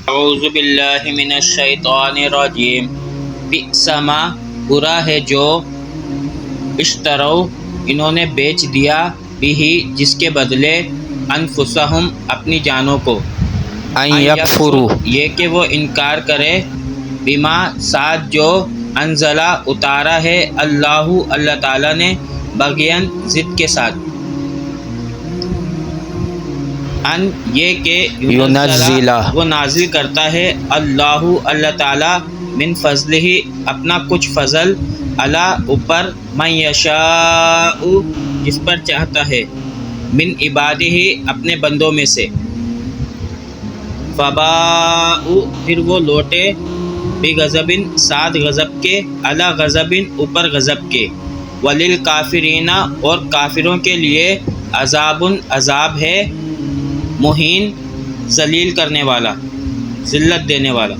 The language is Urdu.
اعوذ باللہ من الشیطان الرجیم بئس ما برا ہے جو اشتروا انہوں نے بیچ دیا بھی جس کے بدلے انفسہم اپنی جانوں کو ان یکفروا یہ کہ وہ انکار کرے بما ساتھ جو انزلہ اتارا ہے اللہ تعالیٰ نے بغین ضد کے ساتھ ان یہ کہ ینزلہ وہ نازل کرتا ہے اللہ تعالیٰ من فضلہ اپنا کچھ فضل اللہ اوپر من یشاء جس پر چاہتا ہے من عبادہ اپنے بندوں میں سے فباء پھر وہ لوٹے بغضب ساتھ غضب کے علی غضب اوپر غضب کے وللکافرین اور کافروں کے لیے عذاب ہے مہین ذلیل کرنے والا ذلت دینے والا